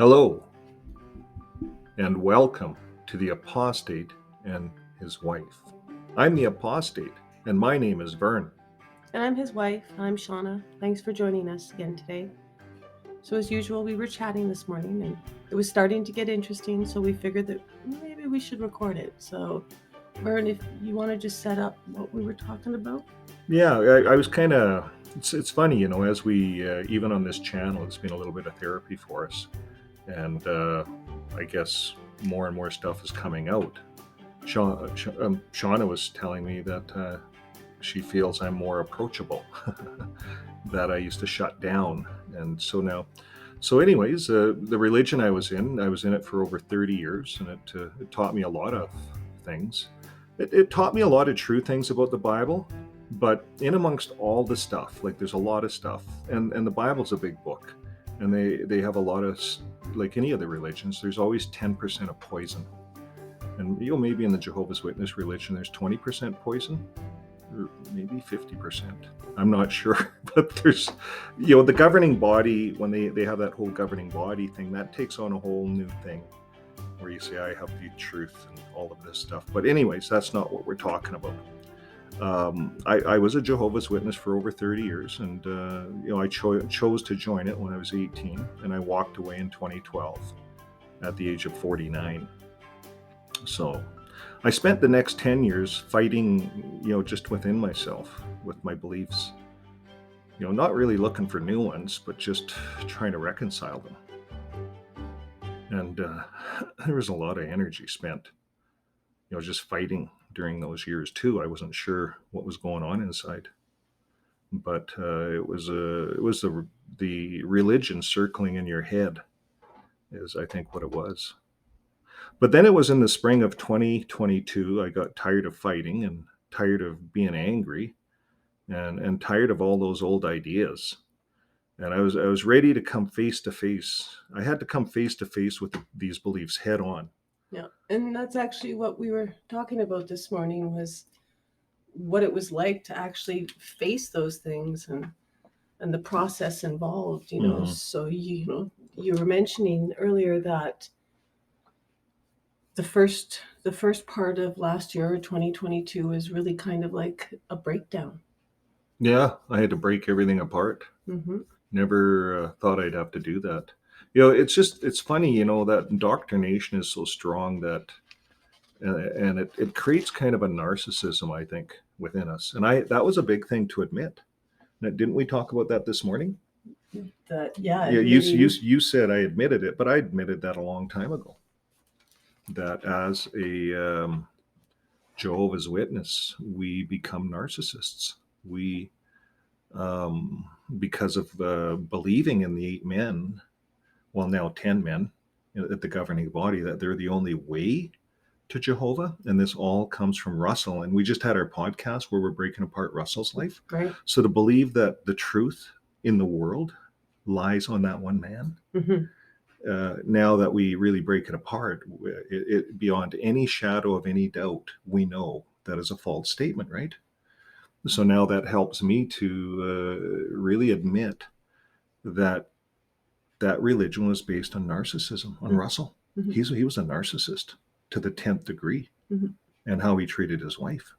Hello, and welcome to the Apostate and his wife. I'm the Apostate, and my name is Vern. And I'm his wife. I'm Shauna. Thanks for joining us again today. So, as usual, we were chatting this morning and it was starting to get interesting, so we figured that maybe we should record it. So, Vern, if you want to just set up what we were talking about. Yeah, I was kind of. It's funny, as we even on this channel, it's been a little bit of therapy for us, and I guess more and more stuff is coming out. Shauna was telling me that she feels I'm more approachable, that I used to shut down, and so now. So, anyways, the religion I was in it for over 30 years, and it taught me a lot of things. It taught me a lot of true things about the Bible, but in amongst all the stuff, like there's a lot of stuff, and the Bible's a big book, and they have a lot of, like any other religions, there's always 10% of poison. And maybe in the Jehovah's Witness religion, there's 20% poison, or maybe 50%. I'm not sure, but there's, the governing body, when they have that whole governing body thing, that takes on a whole new thing where you say, I have the truth and all of this stuff. But anyways, that's not what we're talking about. I was a Jehovah's Witness for over 30 years, and I chose to join it when I was 18, and I walked away in 2012 at the age of 49. So I spent the next 10 years fighting, just within myself with my beliefs, not really looking for new ones, but just trying to reconcile them. And there was a lot of energy spent, just fighting during those years too. I wasn't sure what was going on inside, but it was the religion circling in your head is, I think, what it was. But then it was in the spring of 2022, I got tired of fighting and tired of being angry and tired of all those old ideas. And I was ready to come face to face. I had to come face to face with these beliefs head on. Yeah, and that's actually what we were talking about this morning, was what it was like to actually face those things and the process involved. Mhm. So you were mentioning earlier that the first part of last year, 2022, is really kind of like a breakdown. Yeah, I had to break everything apart. Mm-hmm. Never thought I'd have to do that. It's funny, that indoctrination is so strong that, and it creates kind of a narcissism, I think, within us. And that was a big thing to admit. Now, didn't we talk about that this morning? That Yeah, admitting, you said I admitted it, but I admitted that a long time ago. That as a Jehovah's Witness, we become narcissists. We, because of believing in the 8 men, well, now 10 men at the governing body, that they're the only way to Jehovah. And this all comes from Russell. And we just had our podcast where we're breaking apart Russell's life. right? So to believe that the truth in the world lies on that one man, now that we really break it apart, it beyond any shadow of any doubt, we know that is a false statement, right? So now that helps me to really admit that religion was based on narcissism, on Russell. He was a narcissist to the 10th degree, and how he treated his wife.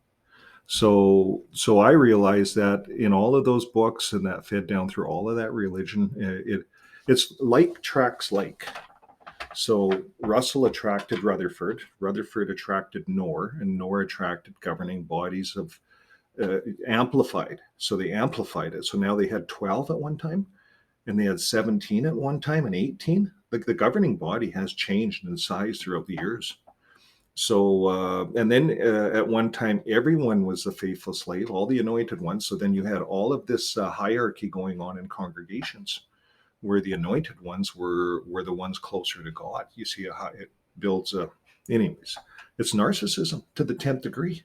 So I realized that in all of those books, and that fed down through all of that religion, it's like attracts like. So Russell attracted Rutherford attracted Noor, and Noor attracted governing bodies of amplified. So they amplified it. So now they had 12 at one time, and they had 17 at one time, and 18. Like the governing body has changed in size throughout the years. So, and then at one time, everyone was a faithful slave, all the anointed ones. So then you had all of this hierarchy going on in congregations, where the anointed ones were the ones closer to God. You see how it builds a, anyways, it's narcissism to the 10th degree.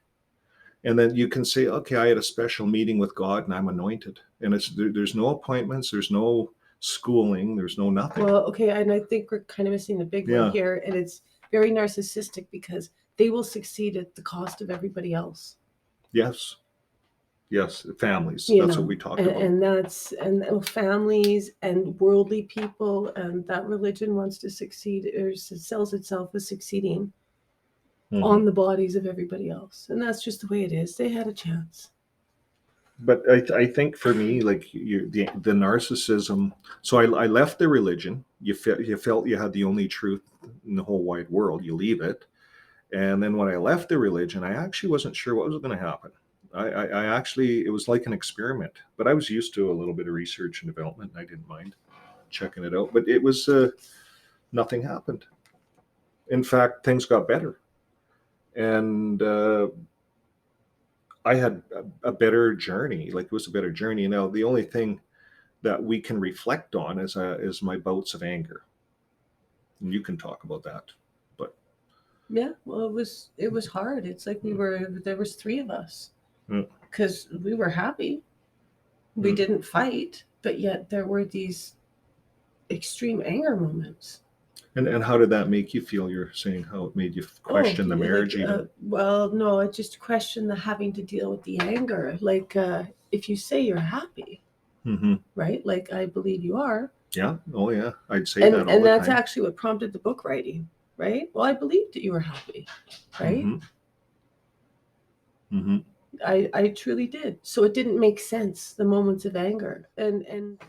And then you can say, okay, I had a special meeting with God and I'm anointed. And there's no appointments, there's no schooling, there's no nothing. Well, okay, and I think we're kind of missing the big one here, and it's very narcissistic because they will succeed at the cost of everybody else. Yes. Yes, families. You That's what know, we talk and, about. and that's and families and worldly people, and that religion wants to succeed or sells itself as succeeding on the bodies of everybody else, and that's just the way it is. They had a chance. But I think for me, like the narcissism. So I left the religion. You felt you had the only truth in the whole wide world. You leave it, and then when I left the religion, I actually wasn't sure what was going to happen. I actually, it was like an experiment, but I was used to a little bit of research and development, and I didn't mind checking it out. But it was nothing happened. In fact, things got better, and I had a better journey. Like, it was a better journey. Now, the only thing that we can reflect on is my bouts of anger, and you can talk about that. But Yeah, well, it was hard. It's like there was three of us mm, because we were happy. We mm. didn't fight, but yet there were these extreme anger moments. And how did that make you feel? You're saying how it made you Oh, question the like marriage, even. well, no, I just question the having to deal with the anger. Like if you say you're happy, Mm-hmm. right? Like I believe you are, Yeah. Oh, yeah. I'd say and that all and the that's time. actually what prompted the book writing, right? Well, I believed that you were happy, right? Mm-hmm. Mm-hmm. I truly did. So it didn't make sense, the moments of anger. And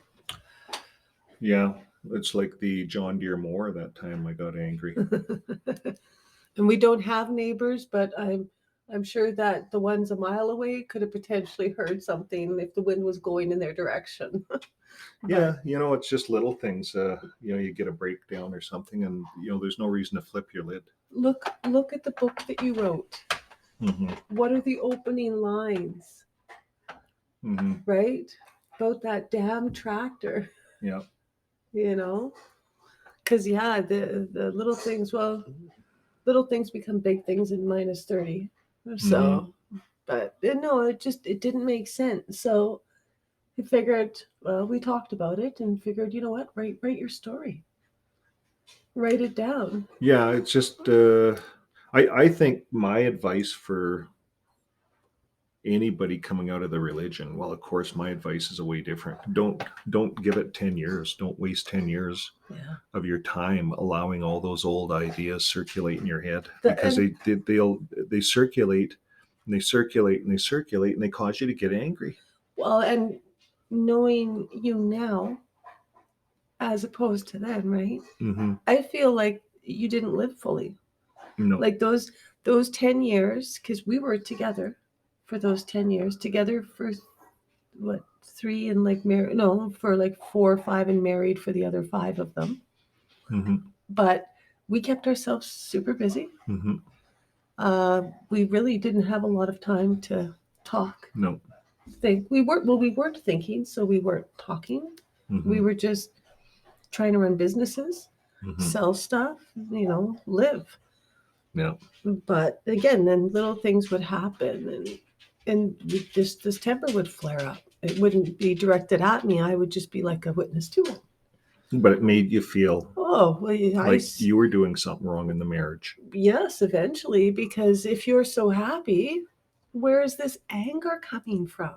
Yeah. It's like the John Deere mower that time I got angry. and we don't have neighbors, but I'm sure that the ones a mile away could have potentially heard something if the wind was going in their direction. Yeah, But it's just little things. You get a breakdown or something, and there's no reason to flip your lid. look at the book that you wrote. Mm-hmm. What are the opening lines, Mm-hmm. right? About that damn tractor, Yeah. you know? Because yeah, the little things. Well, little things become big things in -30. Mm-hmm. So, but no, it didn't make sense. So I figured, well, we talked about it and figured, you know what, write your story, write it down. Yeah, it's just I think my advice for anybody coming out of the religion, well, of course my advice is a way different. Don't give it 10 years. Don't waste 10 years Yeah. of your time allowing all those old ideas circulate in your head, The, because and they circulate and they circulate and they circulate and they cause you to get angry. well, and knowing you now as opposed to then, right? Mm-hmm. I feel like you didn't live fully. No. Like those 10 years, because we were together for those 10 years, together for what, three, and like married, no, for like 4 or 5, and married for the other 5 of them. Mm-hmm. But we kept ourselves super busy. Mm-hmm. We really didn't have a lot of time to talk. No. We weren't thinking, so we weren't talking. Mm-hmm. We were just trying to run businesses, Mm-hmm. sell stuff, live. Yeah. But again, then little things would happen, and this temper would flare up. It wouldn't be directed at me. I would just be like a witness to it. But it made you feel Oh, well, like you were doing something wrong in the marriage. yes, eventually, because if you're so happy, where is this anger coming from?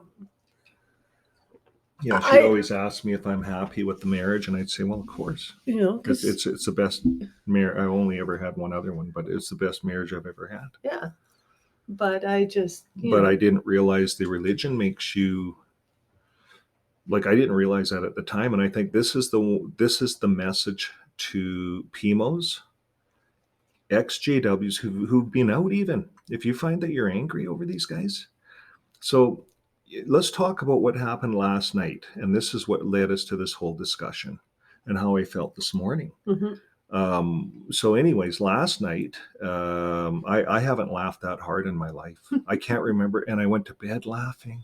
Yeah, she'd I, always ask me if I'm happy with the marriage, and I'd say, well, of course. It's because it's the best marriage. I only ever had one other one, but it's the best marriage I've ever had. yeah, but I just, But I didn't realize the religion makes you, like, I didn't realize that at the time, and I think this is the message to PMOs, exjws who've been out. Even if you find that you're angry over these guys, so let's talk about what happened last night, and this is what led us to this whole discussion and how I felt this morning. Mhm. So anyways, last night, I haven't laughed that hard in my life. I can't remember. And I went to bed laughing.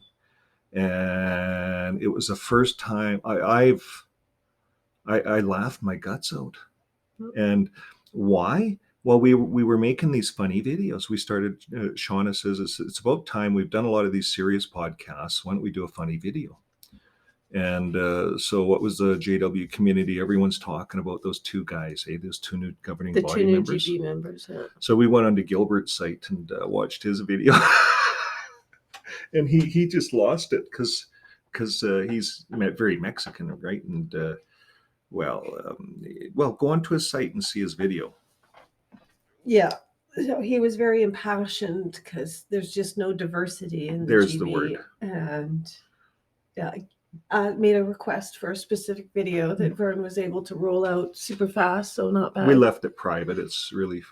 And it was the first time I laughed my guts out. And why? Well, we were making these funny videos. We started, Shauna says, it's about time. We've done a lot of these serious podcasts. Why don't we do a funny video? And so what was the JW community? Everyone's talking about those 2 guys, those 2 new governing The body 2 new members. GB members. Yeah. So we went onto Gilbert's site and watched his video. And he just lost it because he's very Mexican, right? And well, well, go onto his site and see his video. Yeah. So he was very impassioned because there's just no diversity in the There's the GB. word. And yeah, I made a request for a specific video that Vern was able to roll out super fast, so not bad. We left it private. It's really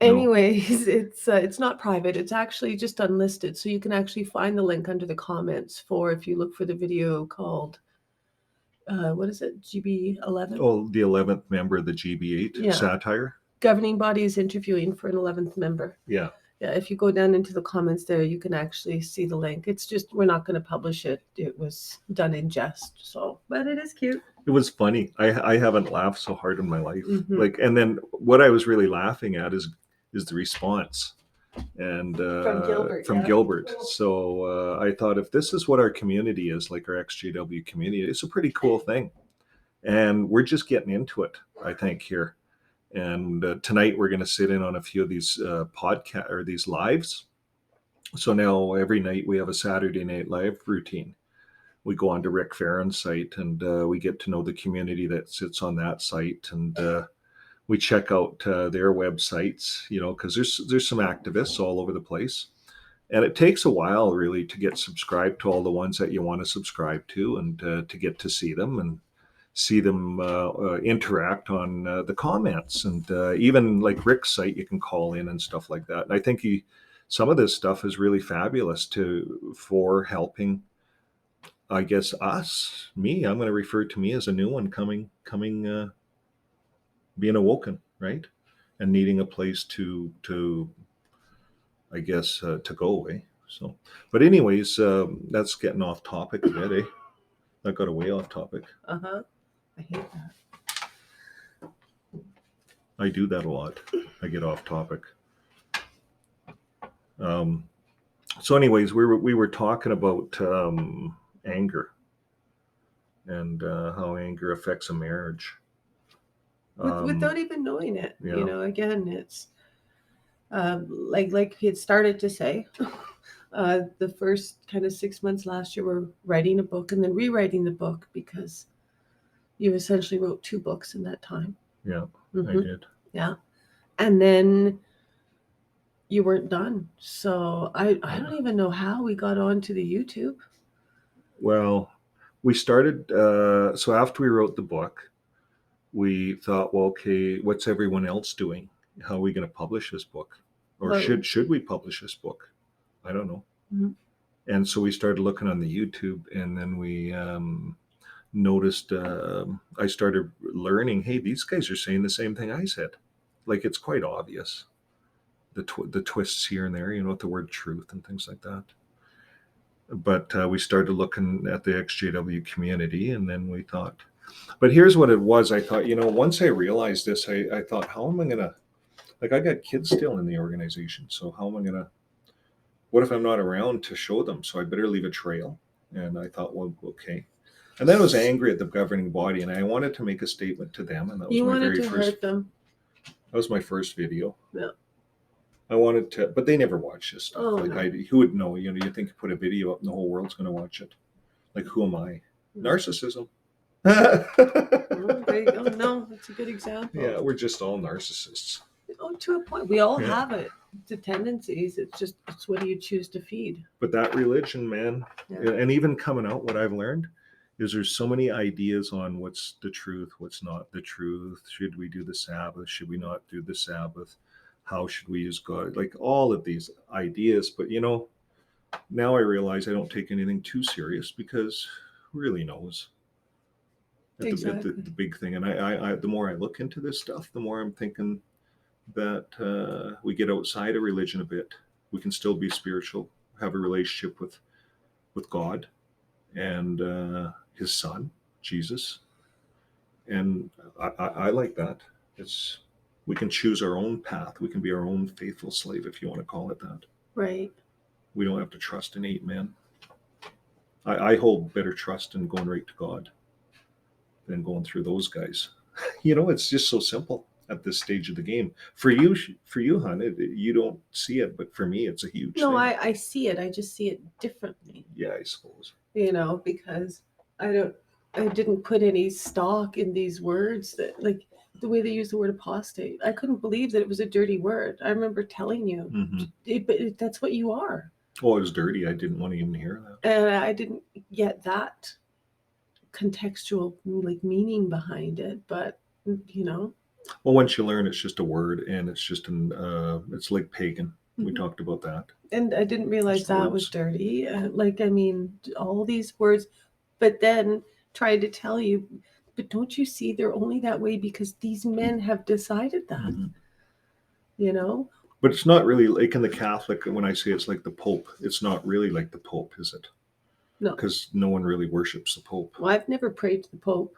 Anyways, it's not private. It's actually just unlisted, so you can actually find the link under the comments for if you look for the video called what is it, GB11? Oh, the 11th member of the GB8 Yeah. satire. Governing body is interviewing for an 11th member. Yeah. Yeah, if you go down into the comments there, you can actually see the link. It's just we're not going to publish it. It was done in jest, so but it is cute. It was funny. I haven't laughed so hard in my life. Mhm. Like, and then what I was really laughing at is the response, and From Gilbert, yeah. Gilbert. So I thought, if this is what our community is, like our XJW community, it's a pretty cool thing, and we're just getting into it, I think, here. And tonight we're going to sit in on a few of these podcast or these lives. So now every night we have a Saturday Night Live routine. We go on to Rick Farron's site, and we get to know the community that sits on that site, and we check out their websites, you know, because there's some activists all over the place, and it takes a while really to get subscribed to all the ones that you want to subscribe to, and to get to see them and see them interact on the comments, and even like Rick's site, you can call in and stuff like that. And I think some of this stuff is really fabulous for helping, I guess, me. I'm going to refer to me as a new one coming, being awoken, right, and needing a place to I guess to go away. So, but anyways, that's getting off topic a bit, eh? That got way off topic. I hate that. I do that a lot. I get off topic. So anyways, we were talking about anger, and how anger affects a marriage. Without even knowing it. Yeah. You know, again, it's like he had started to say, the first kind of 6 months last year were writing a book and then rewriting the book, because you essentially wrote 2 books in that time. Yeah, Mhm. I did. Yeah. And then you weren't done. So I don't even know how we got onto the YouTube. Well, we started, so after we wrote the book, we thought, well, okay, what's everyone else doing? How are we going to publish this book? Or Well- should we publish this book? I don't know. Mhm. And so we started looking on the YouTube, and then we noticed, I started learning, hey, these guys are saying the same thing I said. Like, it's quite obvious. The twists here and there, you know, with the word truth and things like that. But we started looking at the XJW community, and then we thought, but here's what it was. I thought, you know, once I realized this, I thought, how am I going to, like, I got kids still in the organization. So how am I going to, what if I'm not around to show them? So I better leave a trail. And I thought, well, okay. And then I was angry at the governing body, and I wanted to make a statement to them. And that was You my wanted very to first, hurt them. that was my first video. Yeah. I wanted to, but they never watch this stuff. Oh, like, no. who would know? You know, you think you put a video up and the whole world's going to watch it. Like, who am I? Narcissism. Oh, there you go. No, that's a good example. Yeah, we're just all narcissists. Oh, to a point. We all Yeah. have it. The tendencies. It's what do you choose to feed? But that religion, man, Yeah. and even coming out, what I've learned is there's so many ideas on what's the truth, what's not the truth. Should we do the Sabbath? Should we not do the Sabbath? How should we use God? Like, all of these ideas. But, you know, now I realize I don't take anything too serious, because who really knows? Exactly. The big thing. And I the more I look into this stuff, the more I'm thinking that we get outside of religion a bit. We can still be spiritual, have a relationship with God and his son, Jesus. And I like that. We can choose our own path. We can be our own faithful slave, if you want to call it that. Right. We don't have to trust in 8 men. I hold better trust in going right to God than going through those guys. You know, it's just so simple. at this stage of the game. For you, hon, you don't see it, but for me, it's a huge No, thing. I see it. I just see it differently. Yeah, I suppose. Because I didn't put any stock in these words that, like, the way they use the word apostate. I couldn't believe that it was a dirty word. I remember telling you, that's what you are. Oh, it was dirty. I didn't want to even hear that. And I didn't get that contextual like meaning behind it, but Well, once you learn, it's just a word, and it's just it's like pagan. We Mhm. talked about that. And I didn't realize Just that was words. dirty. All these words, but then tried to tell you, but don't you see they're only that way because these men have decided that, Mhm. you know? But it's not really like in the Catholic. When I say it's like the Pope, it's not really like the Pope, is it? No. Because no one really worships the Pope. Well, I've never prayed to the Pope.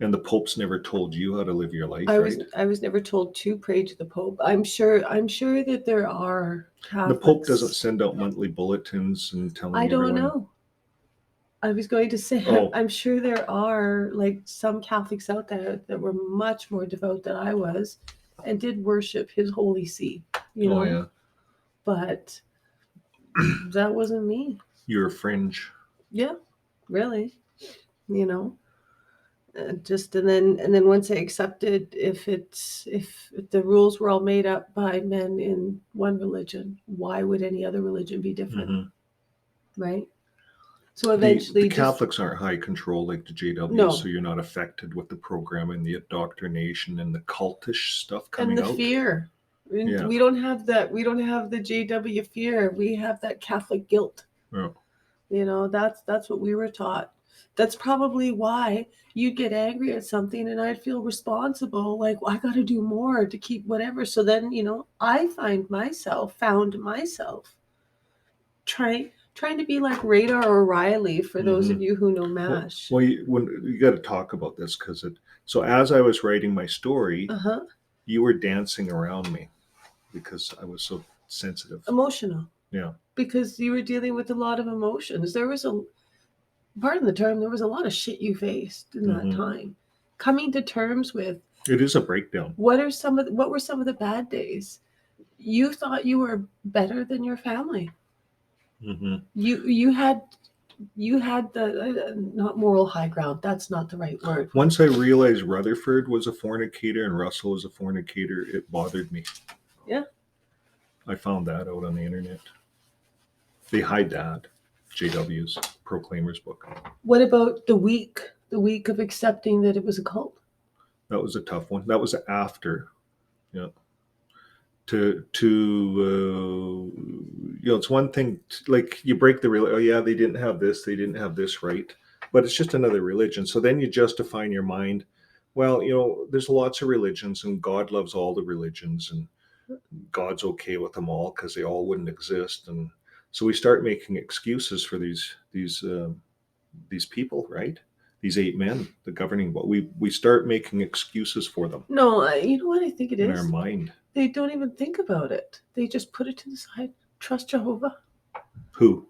And the Pope's never told you how to live your life, I right? was never told to pray to the Pope. I'm sure that there are The Pope doesn't Catholics. send out monthly bulletins and I telling don't everyone. know. I was going to say, Oh. I'm sure there are like some Catholics out there that were much more devout than I was and did worship his holy see, Oh yeah. But that wasn't me. You're a fringe. Yeah, really. You know, and then once I accepted, if the rules were all made up by men in one religion, why would any other religion be different? Mm-hmm. Right? So eventually, the Catholics aren't high control like the JWs, No. so you're not affected with the program and the indoctrination and the cultish stuff and coming the out. fear. Yeah. We don't have that. We don't have the JW fear. We have that Catholic guilt. Yeah. That's what we were taught. That's probably why you'd get angry at something and I'd feel responsible, like, well, I got to do more to keep whatever. So then, I found myself trying to be like Radar O'Reilly, for those of you who know MASH. Well, you got to talk about this because so as I was writing my story, you were dancing around me because I was so sensitive. Emotional. Yeah. Because you were dealing with a lot of emotions. There was pardon the term, there was a lot of shit you faced in that time. Coming to terms with it is a breakdown. what were some of the bad days? You thought you were better than your family. You had the not moral high ground. That's not the right word. Once I realized Rutherford was a fornicator and Russell was a fornicator, it bothered me. Yeah. I found that out on the internet. They hide that. JW's Proclaimer's book. What about the week of accepting that it was a cult? That was a tough one. That was after. Yeah. To it's one thing like you break the oh yeah, they didn't have this right, but it's just another religion. So then you justify in your mind, well, there's lots of religions and God loves all the religions and God's okay with them all because they all wouldn't exist. And so we start making excuses for these people, right? These 8 men, the governing, but we start making excuses for them. No, you know what I think it is? In our mind. They don't even think about it. They just put it to the side. Trust Jehovah. Who?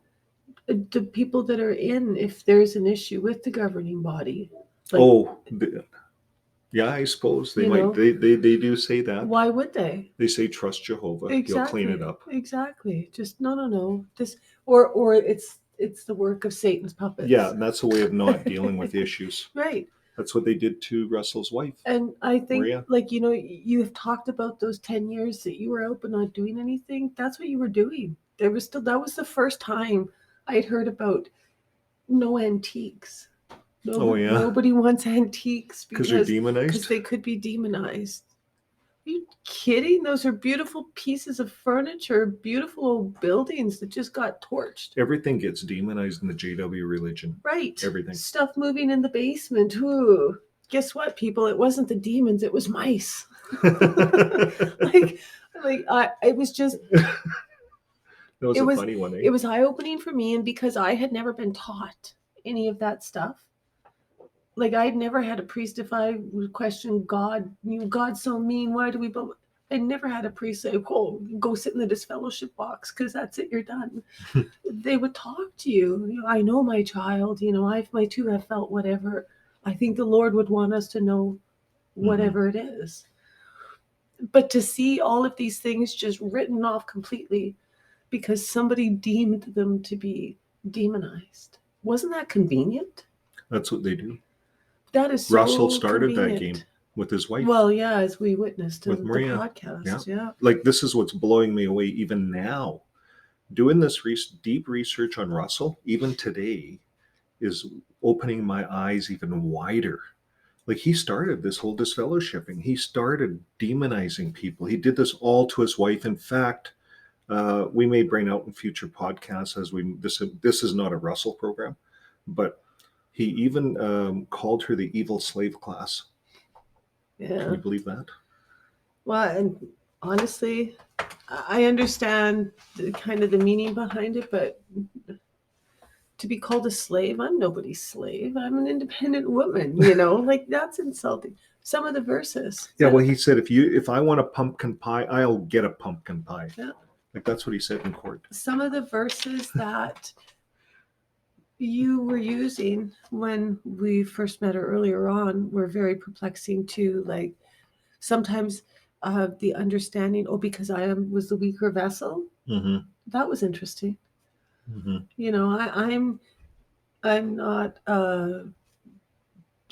The people that are in, if there's an issue with the governing body. Yeah, I suppose they might. They do say that. Why would they? They say trust Jehovah. Exactly. He'll clean it up. Exactly. Just no. This or it's the work of Satan's puppets. Yeah, and that's a way of not dealing with issues. Right. That's what they did to Russell's wife. And I think, Maria. you have talked about those 10 years that you were out but not doing anything. That's what you were doing. That was the first time I'd heard about no antiques. Nobody wants antiques because they're demonized. Because they could be demonized. Are you kidding? Those are beautiful pieces of furniture, beautiful old buildings that just got torched. Everything gets demonized in the JW religion. Right. Everything. Stuff moving in the basement. Ooh. Guess what, people? It wasn't the demons. It was mice. It was just. That was a funny one. It was eye-opening for me, and because I had never been taught any of that stuff. Like, I'd never had a priest, if I would question God, God's so mean, why do we... I never had a priest say, oh, go sit in the disfellowship box, because that's it, you're done. They would talk to you. I know, my child, I too have felt whatever. I think the Lord would want us to know whatever it is. But to see all of these things just written off completely because somebody deemed them to be demonized, wasn't that convenient? That's what they do. That is so Russell started convenient. that game with his wife. Well, yeah, as we witnessed with in Maria. the podcast. Yeah. Like, this is what's blowing me away even now. Doing this deep research on Russell, even today, is opening my eyes even wider. Like, he started this whole disfellowshipping. He started demonizing people. He did this all to his wife. In fact, we may bring out in future podcasts as this is not a Russell program, but he even called her the evil slave class. Yeah. Can you believe that? Well, and honestly, I understand kind of the meaning behind it, but to be called a slave, I'm nobody's slave. I'm an independent woman, like, that's insulting. Some of the verses. Yeah, well, he said, if I want a pumpkin pie, I'll get a pumpkin pie. Yeah. Like, that's what he said in court. Some of the verses that you were using when we first met her earlier on were very perplexing too. Like, sometimes the understanding, because I was the weaker vessel. Mm-hmm. That was interesting. Mm-hmm. I'm not a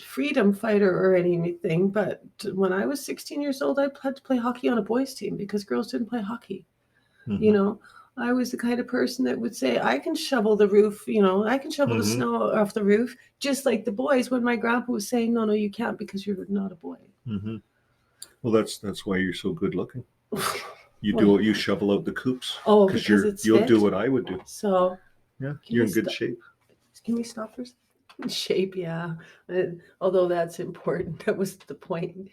freedom fighter or anything, but when I was 16 years old, I had to play hockey on a boys' team because girls didn't play hockey. Mm-hmm. I was the kind of person that would say, I can shovel the roof, I can shovel the Mm-hmm. snow off the roof, just like the boys, when my grandpa was saying, no, you can't because you're not a boy. Mm-hmm. Well, that's why you're so good looking. You shovel out the coops. Oh, because you'll do what I would do. So yeah, you're in good shape. Can we stop for a second? Shape, yeah. Although that's important, that was the point.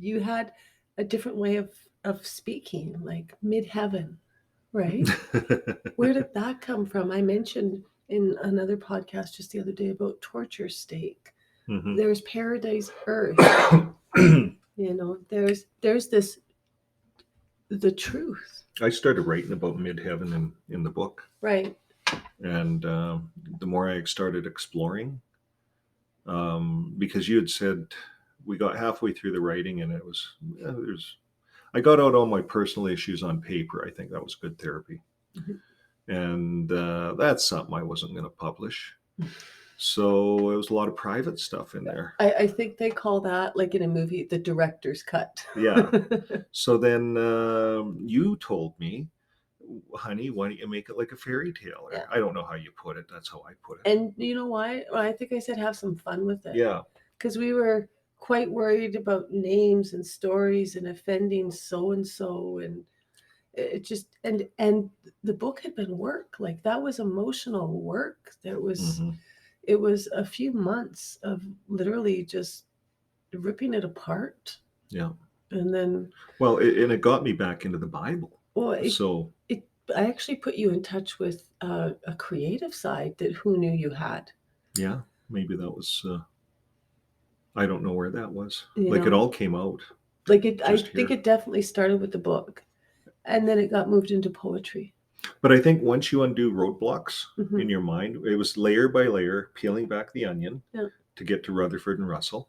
You had a different way of speaking, like mid-heaven, right? Where did that come from? I mentioned in another podcast just the other day about torture stake. Mm-hmm. There's paradise earth. There's this, the truth. I started writing about mid-heaven in the book. Right. And the more I started exploring, because you had said, we got halfway through the writing and it was, I got out all my personal issues on paper. I think that was good therapy. Mm-hmm. And that's something I wasn't going to publish. So it was a lot of private stuff in there. I think they call that, like in a movie, the director's cut. Yeah. So then you told me, honey, why don't you make it like a fairy tale? Or, I don't know how you put it. That's how I put it. And you know why? Well, I think I said have some fun with it. Yeah. Because we were quite worried about names and stories and offending so-and-so. And it just, and the book had been work. Like, that was emotional work. There was, it was a few months of literally just ripping it apart. Yeah. And then. Well, and it got me back into the Bible. Well, I actually put you in touch with a creative side that who knew you had. Yeah, maybe that was, I don't know where that was. It all came out. Like, I think it definitely started with the book, and then it got moved into poetry. But I think once you undo roadblocks in your mind, it was layer by layer, peeling back the onion to get to Rutherford and Russell.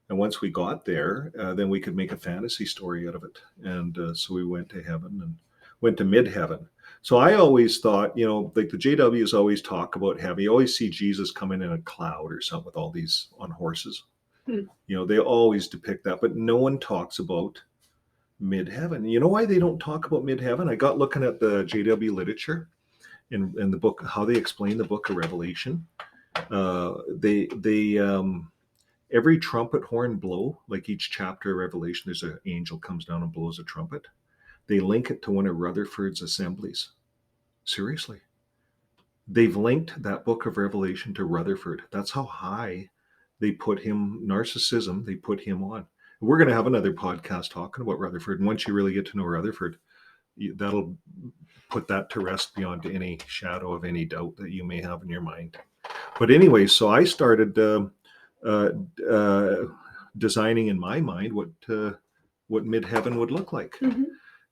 And once we got there, then we could make a fantasy story out of it. And so we went to heaven and went to mid-heaven. So I always thought, like the JWs always talk about heaven. You always see Jesus coming in a cloud or something with all these on horses. They always depict that, but no one talks about mid-heaven. You know why they don't talk about mid-heaven? I got looking at the JW literature in the book, how they explain the book of Revelation. Every trumpet horn blow, like each chapter of Revelation, there's an angel comes down and blows a trumpet. They link it to one of Rutherford's assemblies. Seriously. They've linked that book of Revelation to Rutherford. That's how high they put him, narcissism, they put him on. We're going to have another podcast talking about Rutherford. And once you really get to know Rutherford, that'll put that to rest beyond any shadow of any doubt that you may have in your mind. But anyway, so I started designing in my mind what mid-heaven would look like. Mm-hmm.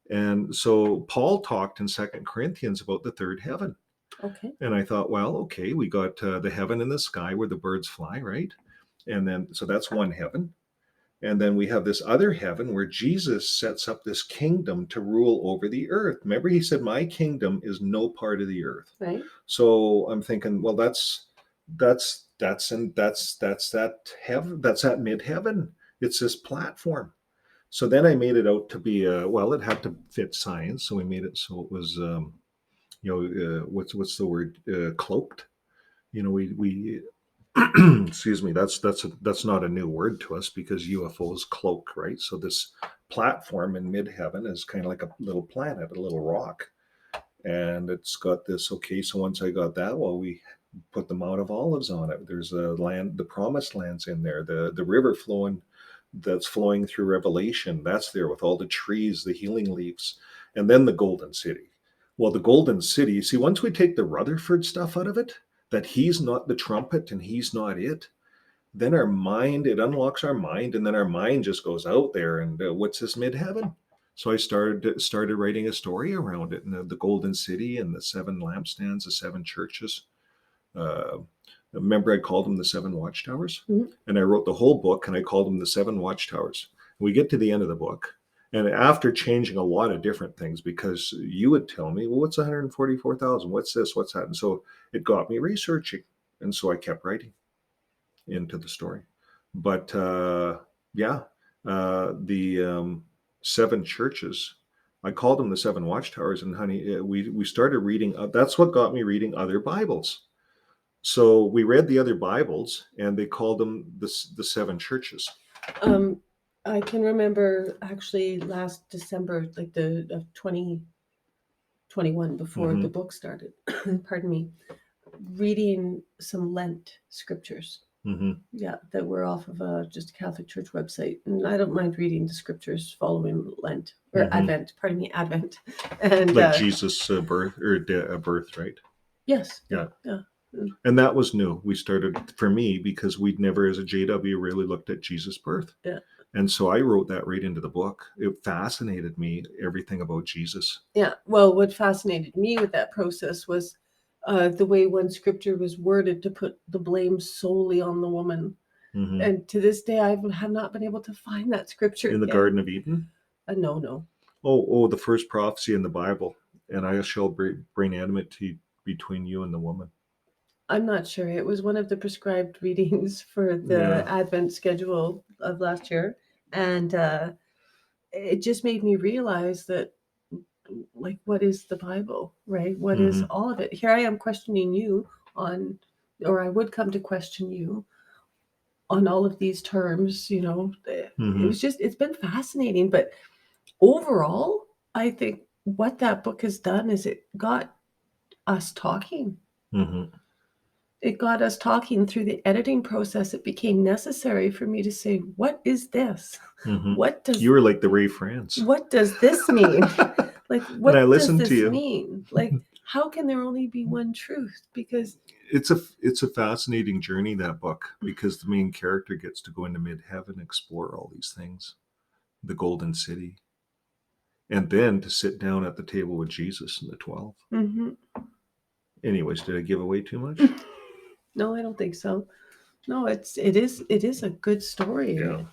And so Paul talked in 2 Corinthians about the third heaven. Okay. And I thought, well, okay, we got the heaven in the sky where the birds fly, right? And then, so that's one heaven. And then we have this other heaven where Jesus sets up this kingdom to rule over the earth. Remember, he said, "My kingdom is no part of the earth." Right. So I'm thinking, well, that's that heaven. That's that mid heaven. It's this platform. So then I made it out to be well, it had to fit science, so we made it so it was what's the word, cloaked. We excuse me, that's not a new word to us because UFOs cloak, right? So this platform in mid heaven is kind of like a little planet, a little rock, and it's got this. Okay, so once I got that, well, we put the Mount of Olives on it. There's a land, the promised land's in there, the river flowing, that's flowing through Revelation, that's there with all the trees, the healing leaves, and then the golden city. Well, the golden city, see, once we take the Rutherford stuff out of it, that he's not the trumpet and he's not it, then our mind, it unlocks our mind, and then our mind just goes out there and what's this mid-heaven? So I started writing a story around it, and the golden city and the seven lampstands, the seven churches. uh, Remember, I called them the seven watchtowers. Mhm. And I wrote the whole book and I called them the seven watchtowers. We get to the end of the book, and after changing a lot of different things, because you would tell me, well, what's 144,000, what's this, what's that, and so it got me researching, and so I kept writing into the story. But yeah, the seven churches, I called them the seven watchtowers. And honey, we started reading. That's what got me reading other Bibles. So we read the other Bibles, and they called them the seven churches. Um, I can remember actually last December, like the of 2021, before the Mm-hmm. book started. Pardon me. Reading some Lent scriptures. Mm-hmm. Yeah, that were off of just a Catholic Church website, and I don't mind reading the scriptures following Lent or Mm-hmm. Advent. Pardon me, Advent, and Like Jesus' birth or birth, right? yes, Yeah. yeah. And that was new. We started, for me, because we'd never, as a JW, really looked at Jesus' birth. Yeah. And so I wrote that right into the book. It fascinated me, everything about Jesus. Yeah. Well, what fascinated me with that process was the way one scripture was worded to put the blame solely on the woman. Mm-hmm. And to this day, I have not been able to find that scripture In the yet. Garden of Eden? No. Oh, the first prophecy in the Bible. And I shall bring enmity between you and the woman. I'm not sure. It was one of the prescribed readings for the Yeah. Advent schedule of last year. And it just made me realize that, like, what is the Bible, right? What is Mm-hmm. all of it? Here I am questioning you on, or I would come to question you on all of these terms, It Mm-hmm. was just, it's been fascinating. But overall, I think what that book has done is it got us talking. Mm-hmm. It got us talking. Through the editing process. It became necessary for me to say, what is this? Mm-hmm. What does You were like the Ray France. what does this mean? Like, And I what does listened to this you. mean? Like, how can there only be one truth? Because It's a fascinating journey, that book, because the main character gets to go into mid-heaven, explore all these things, the golden city, and then to sit down at the table with Jesus and the 12. Mhm. Anyways, did I give away too much? No, I don't think so. No, it is a good story, and Yeah.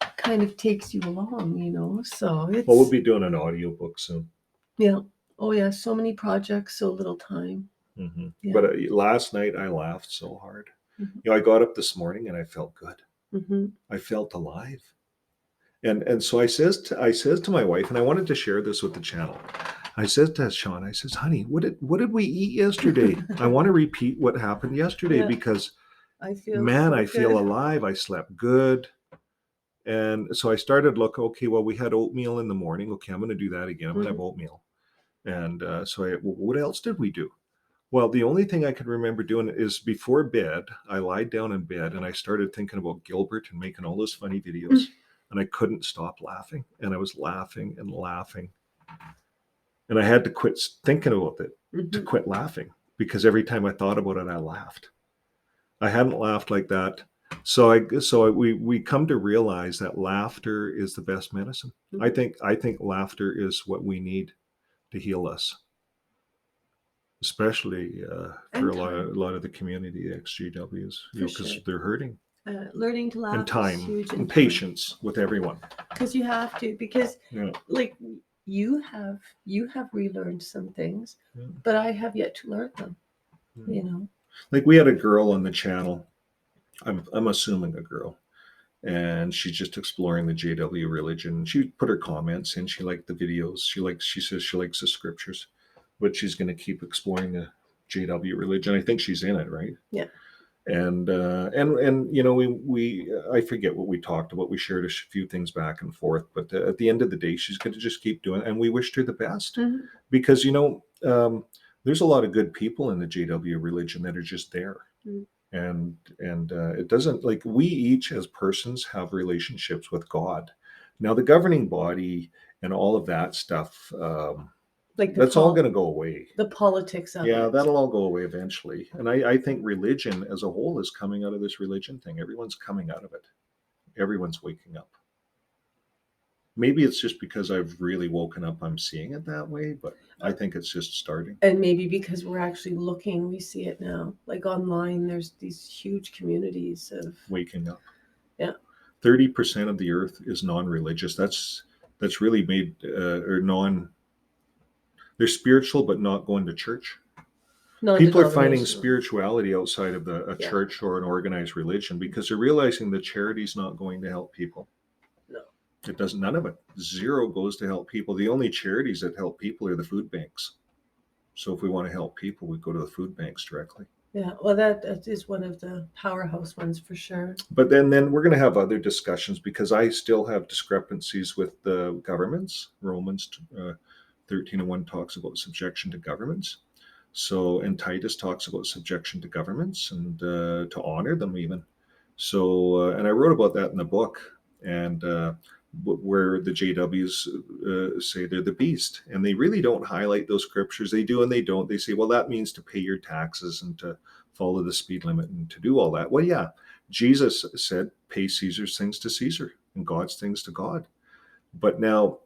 it kind of takes you along. So it's Well, we'll be doing an audiobook soon. yeah. Oh yeah, so many projects, so little time. Mm-hmm. Yeah. But last night I laughed so hard. Mhm. I got up this morning and I felt good. Mhm. I felt alive. And so I says to my wife, and I wanted to share this with the channel. I said to Sean, I says, honey, what did we eat yesterday? I want to repeat what happened yesterday, Yeah. because I feel man, so I feel good. alive. I slept good. And so I started looking, okay, well, we had oatmeal in the morning. Okay, I'm going to do that again. I'm going to have oatmeal. And what else did we do? Well, the only thing I can remember doing is before bed, I lied down in bed and I started thinking about Gilbert and making all those funny videos. And I couldn't stop laughing. And I was laughing and laughing. And I had to quit thinking about it to quit laughing, because every time I thought about it, I laughed. I hadn't laughed like that. So we come to realize that laughter is the best medicine. I think laughter is what we need to heal us, especially for And a time. lot of the community, the XGWs, For because sure. they're hurting. learning to laugh and time is huge, and patience with everyone. because you have to, because Yeah. like you have relearned some things, Yeah. but I have yet to learn them. Yeah. You know, Like we had a girl on the channel. I'm assuming a girl, and she's just exploring the JW religion. She put her comments in. She liked the videos. She says she likes the scriptures, but she's going to keep exploring the JW religion. I think she's in it, right? Yeah. And you know, we I forget what we talked about. We shared a few things back and forth, but at the end of the day, she's going to just keep doing it, and we wished her the best. Mm-hmm. Because you know, there's a lot of good people in the JW religion that are just there. Mm-hmm. And it doesn't, like, we each as persons have relationships with God. Now the governing body and all of that stuff, Like that's all going to go away. the politics of Yeah, it. that'll all go away eventually. And I think religion as a whole is coming out of this religion thing. Everyone's coming out of it. Everyone's waking up. Maybe it's just because I've really woken up, I'm seeing it that way, but I think it's just starting. And maybe because we're actually looking, we see it now. Like online, there's these huge communities of Waking up. Yeah. 30% of the earth is non-religious. That's really made or non. They're spiritual, but not going to church. People are finding non-denominational. spirituality outside of a Yeah. church or an organized religion because they're realizing the charity's not going to help people. No. It does. None of it. Zero goes to help people. The only charities that help people are the food banks. So if we want to help people, we go to the food banks directly. Yeah, well, that is one of the powerhouse ones for sure. But then we're going to have other discussions because I still have discrepancies with the governments. Romans 13:1 talks about subjection to governments. So, and Titus talks about subjection to governments and to honor them even. So, and I wrote about that in the book, and where the JWs say they're the beast, and they really don't highlight those scriptures. They do and they don't. They say, well, that means to pay your taxes and to follow the speed limit and to do all that. Well, yeah, Jesus said, pay Caesar's things to Caesar and God's things to God. But now,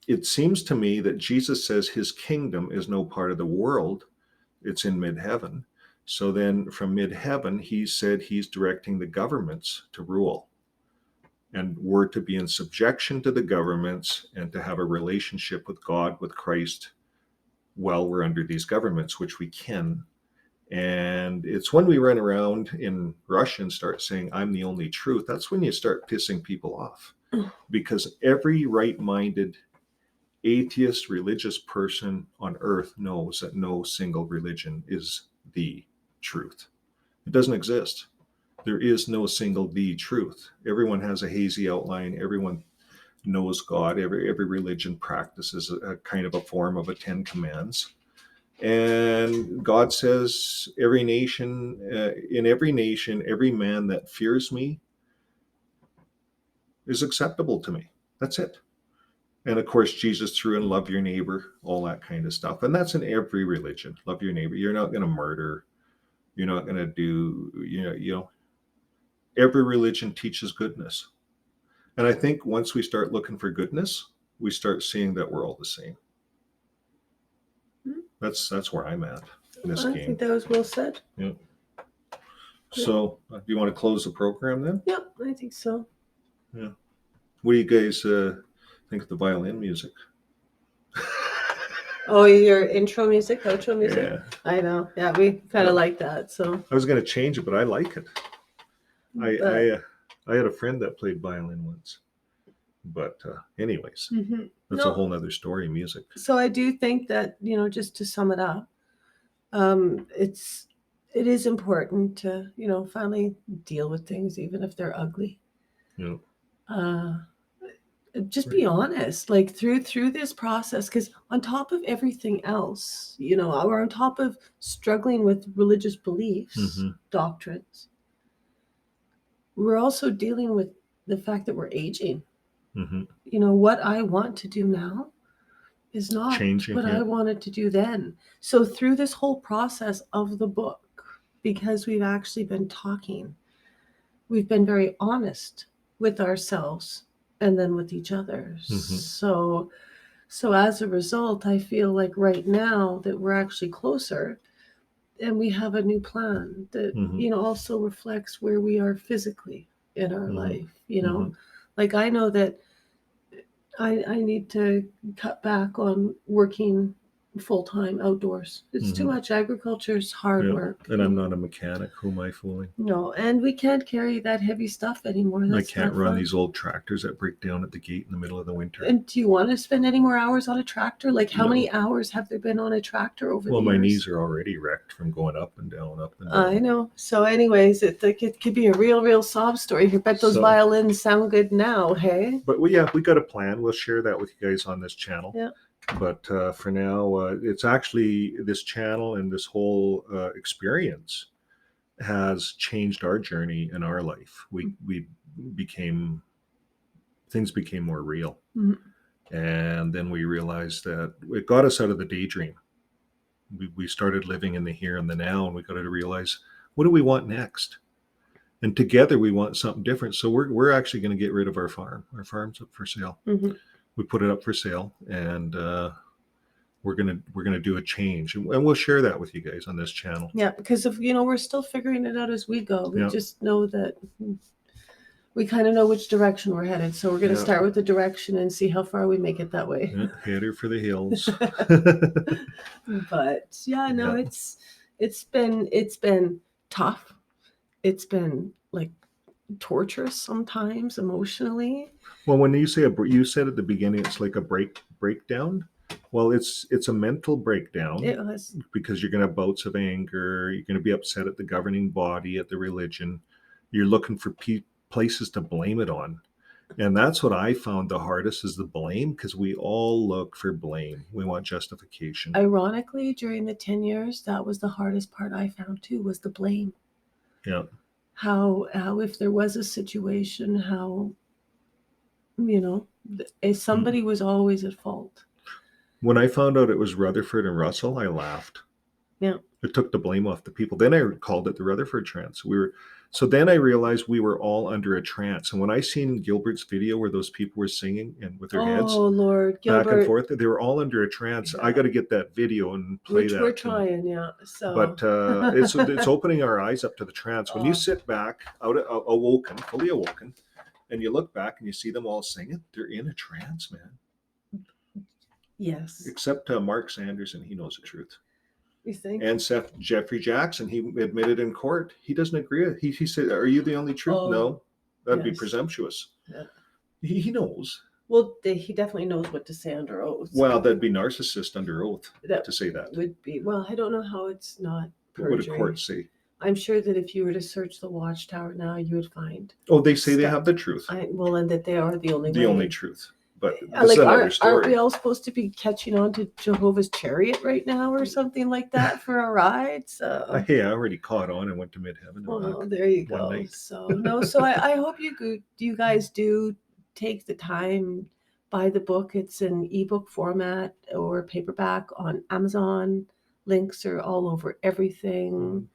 it seems to me that Jesus says his kingdom is no part of the world. It's in mid-heaven. So then from mid-heaven, he said he's directing the governments to rule. And we're to be in subjection to the governments and to have a relationship with God, with Christ, while we're under these governments, which we can. And it's when we run around in Russia and start saying, I'm the only truth, that's when you start pissing people off. Because every right-minded atheist religious person on earth knows that no single religion is the truth. It doesn't exist. There is no single the truth. Everyone has a hazy outline. Everyone knows God. Every religion practices a kind of a form of a 10 commands. And God says, every nation, in every nation, every man that fears me is acceptable to me. That's it. And of course, Jesus threw in love your neighbor, all that kind of stuff. And that's in every religion. Love your neighbor. You're not going to murder. You're not going to do, every religion teaches goodness. And I think once we start looking for goodness, we start seeing that we're all the same. That's where I'm at in this game. I think that was well said. Yeah. So, do you want to close the program then? Yep, I think so. Yeah. What do you guys think of the violin music? Oh, your intro music, outro music? Yeah. I know. Yeah, we kind of like that. So I was going to change it, but I like it. I had a friend that played violin once. But anyways, that's a whole nother story, music. So I do think that, just to sum it up, it is important to, finally deal with things, even if they're ugly. Yeah. Just be honest, like through this process, because on top of everything else, or on top of struggling with religious beliefs, doctrines, we're also dealing with the fact that we're aging. What I want to do now is not changing what I wanted to do then. So through this whole process of the book, because we've actually been talking, we've been very honest with ourselves and then with each other. So as a result, I feel like right now that we're actually closer and we have a new plan that Mhm. also reflects where we are physically in our Mhm. life. Mhm. Like I know that I need to cut back on working full time outdoors. It's too Mhm. much. Agriculture's hard Yeah. work. And I'm not a mechanic. Who am I fooling? No, and we can't carry that heavy stuff anymore. I That's can't not run fun. these old tractors that break down at the gate in the middle of the winter. And do you want to spend any more hours on a tractor? Like how No. many hours have there been on a tractor over Well, the my years? knees are already wrecked from going up and down, up and down. I know. So, anyways, it could be a real sob story. I bet those So- violins sound good now, hey? But we got a plan. We'll share that with you guys on this channel. Yeah. But for now, it's actually this channel and this whole experience has changed our journey in our life. We became things became more real, Mhm. and then we realized that it got us out of the daydream. We started living in the here and the now, and we got to realize, what do we want next? And together we want something different. So we're actually going to get rid of our farm. Our farm's up for sale. Mhm. We put it up for sale, and we're gonna do a change, and we'll share that with you guys on this channel. Yeah, because if we're still figuring it out as we go. We Yeah. just know that we kind of know which direction we're headed. So we're going to Yeah. start with the direction and see how far we make it that way. Yeah, header for the hills. But yeah, no, Yeah. it's been tough. It's been like torturous sometimes emotionally. Well, when you say you said at the beginning, it's like a breakdown. Well, it's a mental breakdown It was. because you're going to have bouts of anger. You're going to be upset at the governing body, at the religion. You're looking for places to blame it on. And that's what I found the hardest, is the blame, because we all look for blame. We want justification. Ironically, during the 10 years, that was the hardest part I found too, was the blame. Yeah. How if there was a situation, how somebody was always at fault. When I found out it was Rutherford and Russell, I laughed. Yeah. It took the blame off the people. Then I called it the Rutherford trance. So then I realized we were all under a trance. And when I seen Gilbert's video where those people were singing and with their heads Oh Lord, back and Gilbert, forth, they were all under a trance. Yeah. I got to get that video and play which that. we're trying, yeah. So, But it's opening our eyes up to the trance. When you sit back, fully awoken, and you look back and you see them all singing, they're in a trance, man. yes, Except Mark Sanderson, he knows the truth. you think? And Jeffrey Jackson, he admitted in court, he doesn't agree. He said, "Are you the only truth?" Oh, no, that'd be yes. presumptuous. Yeah. He knows. Well, he definitely knows what to say under oath. Well, that'd be narcissist under oath That to say that. would be. Well, I don't know how it's not What would a perjury. court say? I'm sure that if you were to search the Watchtower now, you would find. Oh, they say they have the truth. And that they are the only way. The only truth. But this like, is another story. Aren't we all supposed to be catching on to Jehovah's Chariot right now or something like that for a ride? So Hey, I already caught on and went to Midheaven. Oh, there you go. night. So no, so I hope you guys do take the time, buy the book. It's in ebook format or paperback on Amazon. Links are all over everything.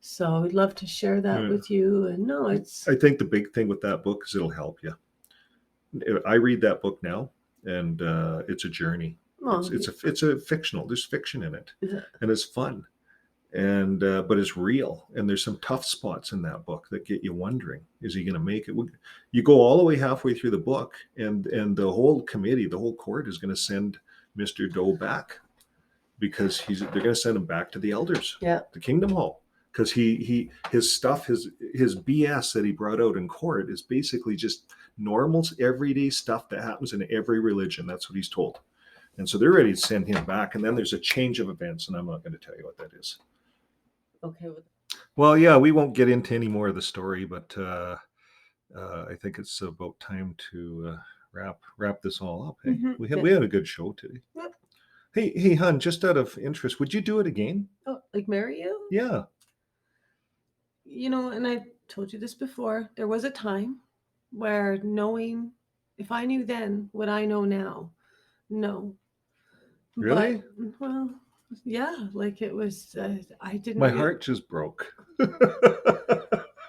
So we'd love to share that with you. And no, it's. I think the big thing with that book is it'll help you. I read that book now, and it's a journey. It's a fictional. There's fiction in it, and it's fun, and but it's real. And there's some tough spots in that book that get you wondering: is he going to make it? You go all the way halfway through the book, and the whole committee, the whole court, is going to send Mr. Doe back because they're going to send him back to the elders, the Kingdom Hall. Because his stuff, his BS that he brought out in court is basically just normal, everyday stuff that happens in every religion. That's what he's told. And so they're ready to send him back. And then there's a change of events, and I'm not going to tell you what that is. Okay. Well, yeah, we won't get into any more of the story, but I think it's about time to wrap this all up. Hey? Mm-hmm. We had a good show today. Yep. Hey, hon, just out of interest, would you do it again? Oh, like marry you? Yeah. And I told you this before, there was a time where knowing, if I knew then what I know now, no. Really? But, well, yeah, like it was, I didn't. My heart just broke.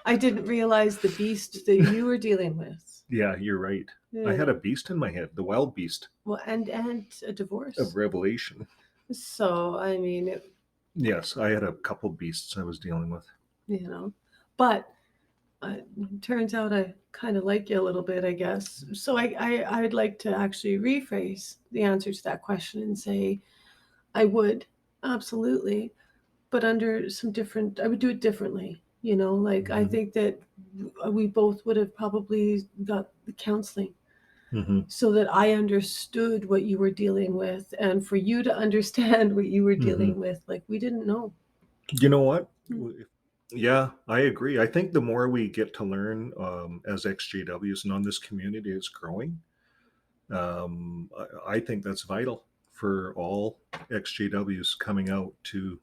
I didn't realize the beast that you were dealing with. Yeah, you're right. Yeah. I had a beast in my head, the wild beast. Well, and a divorce. Of revelation. So, I mean, Yes, I had a couple beasts I was dealing with. you know. But turns out I kind of like you a little bit, I guess. So I'd like to actually rephrase the answer to that question and say I would, absolutely, but under some different, I would do it differently. Like I Hmm. think that we both would have probably got the counseling Hmm. so that I understood what you were dealing with and for you to understand what you were Hmm. dealing with. Like we didn't know. You know what? Mm. Yeah, I agree. I think the more we get to learn as XJWs and on this community is growing, I think that's vital for all XJWs coming out to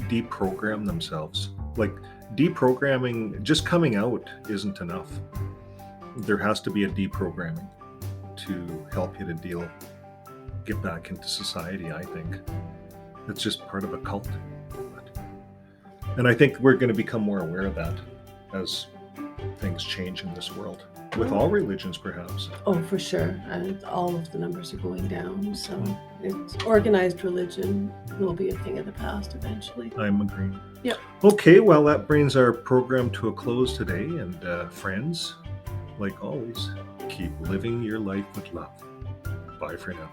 deprogram themselves. Like deprogramming, just coming out isn't enough. There has to be a deprogramming to help you to get back into society, I think. It's just part of a cult. And I think we're going to become more aware of that as things change in this world, with all religions, perhaps. Oh, for sure. And all of the numbers are going down. So it's organized religion will be a thing of the past eventually. I'm agreeing. Yep. Okay, well, that brings our program to a close today. And friends, like always, keep living your life with love. Bye for now.